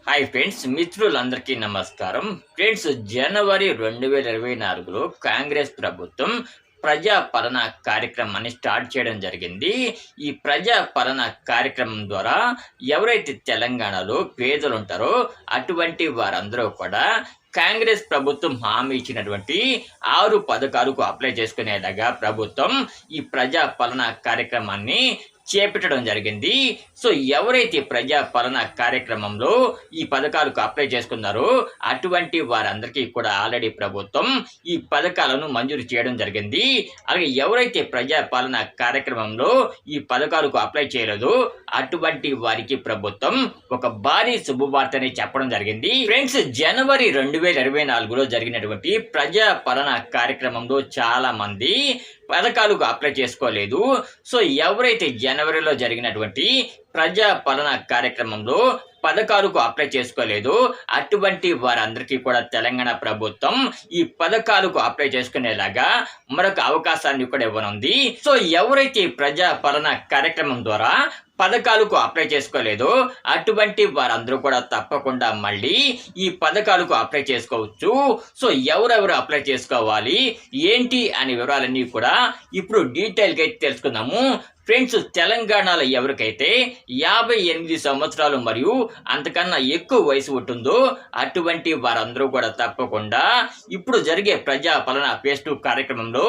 Hi friends, మిత్రులందరికీ నమస్కారం. Friends, జనవరి 2024లో కాంగ్రెస్ ప్రభుత్వం ప్రజాపాలన కార్యక్రమాన్ని స్టార్ట్ చేయడం జరిగింది. ఈ ప్రజాపాలన కార్యక్రమం ద్వారా ఎవరైతే తెలంగాణలో పేదలు ఉంటారో అటువంటి వారందరూ కూడా కాంగ్రెస్ ప్రభుత్వం హామీ ఇచ్చినటువంటి 6 పథకాలకు అప్లై చేసుకునేలాగా ప్రభుత్వం ఈ ప్రజాపాలన కార్యక్రమాన్ని చేపట్టడం జరిగింది. సో ఎవరైతే ప్రజాపాలన కార్యక్రమంలో ఈ పథకాలకు అప్లై చేసుకున్నారో అటువంటి వారందరికీ కూడా ఆల్రెడీ ప్రభుత్వం ఈ పథకాలను మంజూరు చేయడం జరిగింది. అలాగే ఎవరైతే ప్రజాపాలన కార్యక్రమంలో ఈ పథకాలకు అప్లై చేయలేదో అటువంటి వారికి ప్రభుత్వం ఒక భారీ శుభవార్తని చెప్పడం జరిగింది. ఫ్రెండ్స్, జనవరి 2024లో జరిగినటువంటి ప్రజాపాలన కార్యక్రమంలో చాలా మంది పథకాలకు అప్లై చేసుకోలేదు. సో ఎవరైతే జనవరిలో జరిగినటువంటి ప్రజాపాలన కార్యక్రమంలో పథకాలకు అప్లై చేసుకోలేదు అటువంటి వారందరికీ కూడా తెలంగాణ ప్రభుత్వం ఈ పథకాలకు అప్లై చేసుకునేలాగా మరొక అవకాశాన్ని కూడా ఇవ్వనుంది. సో ఎవరైతే ప్రజాపాలన కార్యక్రమం ద్వారా పథకాలకు అప్లై చేసుకోలేదో అటువంటి వారందరూ కూడా తప్పకుండా మళ్ళీ ఈ పథకాలకు అప్లై చేసుకోవచ్చు. సో ఎవరెవరు అప్లై చేసుకోవాలి ఏంటి అనే వివరాలన్నీ కూడా ఇప్పుడు డీటెయిల్గా అయితే తెలుసుకుందాము. ఫ్రెండ్స్, తెలంగాణలో ఎవరికైతే 58 సంవత్సరాలు మరియు అంతకన్నా ఎక్కువ వయసు ఉంటుందో అటువంటి వారందరూ కూడా తప్పకుండా ఇప్పుడు జరిగే ప్రజాపాలన ఫేజ్ 2 కార్యక్రమంలో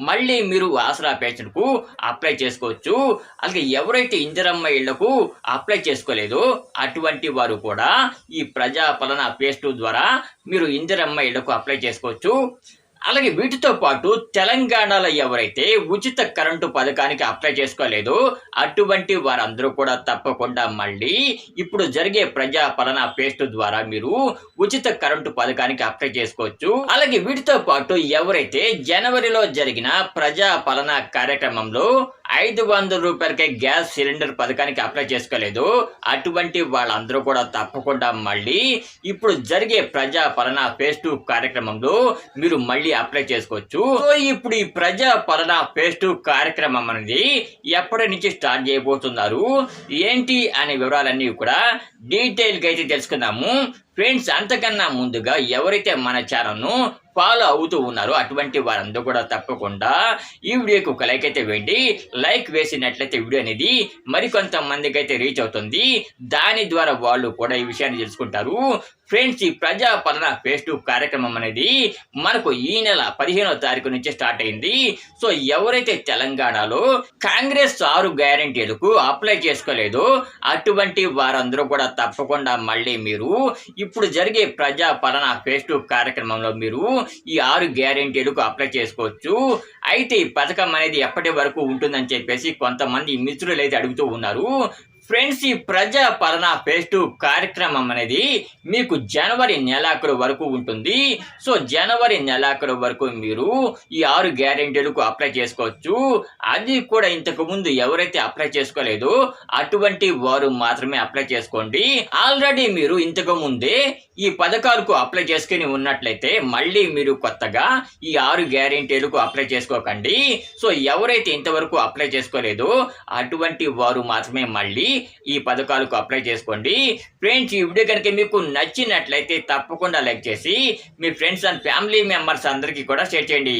మళ్ళీ మీరు ఆసరా పెన్షన్కు అప్లై చేసుకోవచ్చు. అలాగే ఎవరైతే ఇందిరమ్మ ఇళ్లకు అప్లై చేసుకోలేదో అటువంటి వారు కూడా ఈ ప్రజాపాలన ఫేజ్ 2 ద్వారా మీరు ఇందిరమ్మ ఇళ్లకు అప్లై చేసుకోవచ్చు. అలాగే వీటితో పాటు తెలంగాణలో ఎవరైతే ఉచిత కరెంటు పథకానికి అప్లై చేసుకోలేదో అటువంటి వారందరూ కూడా తప్పకుండా మళ్ళీ ఇప్పుడు జరిగే ప్రజాపాలన ఫేజ్ 2 ద్వారా మీరు ఉచిత కరెంటు పథకానికి అప్లై చేసుకోవచ్చు. అలాగే వీటితో పాటు ఎవరైతే జనవరిలో జరిగిన ప్రజాపాలన కార్యక్రమంలో 500 రూపాయలకే గ్యాస్ సిలిండర్ పథకానికి అప్లై చేసుకోలేదు అటువంటి వాళ్ళందరూ కూడా తప్పకుండా మళ్ళీ ఇప్పుడు జరిగే ప్రజాపాలన ఫేజ్ 2 కార్యక్రమంలో మీరు మళ్ళీ అప్లై చేసుకోవచ్చు. సో ఇప్పుడు ఈ ప్రజాపాలన ఫేజ్ 2 కార్యక్రమం అనేది ఎప్పటి నుంచి స్టార్ట్ చేయబోతున్నారు ఏంటి అనే వివరాలన్నీ కూడా డీటెయిల్గా అయితే తెలుసుకుందాము. ఫ్రెండ్స్, అంతకన్నా ముందుగా ఎవరైతే మన ఛానల్ను ఫాలో అవుతూ ఉన్నారో అటువంటి వారందరూ కూడా తప్పకుండా ఈ వీడియోకి ఒక లైక్ అయితే వేయండి. లైక్ వేసినట్లయితే వీడియో అనేది మరికొంతమందికి అయితే రీచ్ అవుతుంది. దాని ద్వారా వాళ్ళు కూడా ఈ విషయాన్ని తెలుసుకుంటారు. ఫ్రెండ్స్, ఈ ప్రజాపాలన ఫేజ్ 2 కార్యక్రమం అనేది మనకు ఈ నెల 15వ తారీఖు నుంచి స్టార్ట్ అయింది. సో ఎవరైతే తెలంగాణలో కాంగ్రెస్ 6 గ్యారెంటీలకు అప్లై చేసుకోలేదో అటువంటి వారందరూ కూడా తప్పకుండా మళ్ళీ మీరు ఇప్పుడు జరిగే ప్రజాపాలన ఫేజ్ 2 కార్యక్రమంలో మీరు ఈ 6 గ్యారెంటీలకు అప్లై చేసుకోవచ్చు. అయితే ఈ పథకం అనేది ఎప్పటి వరకు ఉంటుందని చెప్పేసి కొంతమంది మిత్రులు అయితే అడుగుతూ ఉన్నారు. ఫ్రెండ్స్, ఈ ప్రజాపాలన ఫేజ్ 2 కార్యక్రమం అనేది మీకు జనవరి నెలాఖరు వరకు ఉంటుంది. సో జనవరి నెలాఖరు వరకు మీరు ఈ 6 గ్యారెంటీలకు అప్లై చేసుకోవచ్చు. అది కూడా ఇంతకు ముందు ఎవరైతే అప్లై చేసుకోలేదో అటువంటి వారు మాత్రమే అప్లై చేసుకోండి. ఆల్రెడీ మీరు ఇంతకు ముందే ఈ పథకాలకు అప్లై చేసుకుని ఉన్నట్లయితే మళ్ళీ మీరు కొత్తగా ఈ 6 గ్యారెంటీలకు అప్లై చేసుకోకండి. సో ఎవరైతే ఇంతవరకు అప్లై చేసుకోలేదో అటువంటి వారు మాత్రమే మళ్ళీ ఈ పథకాలకు అప్లై చేసుకోండి. ఫ్రెండ్స్, ఈ వీడియో కనుక మీకు నచ్చినట్లయితే తప్పకుండా లైక్ చేసి మీ ఫ్రెండ్స్ అండ్ ఫ్యామిలీ మెంబర్స్ అందరికీ కూడా షేర్ చేయండి.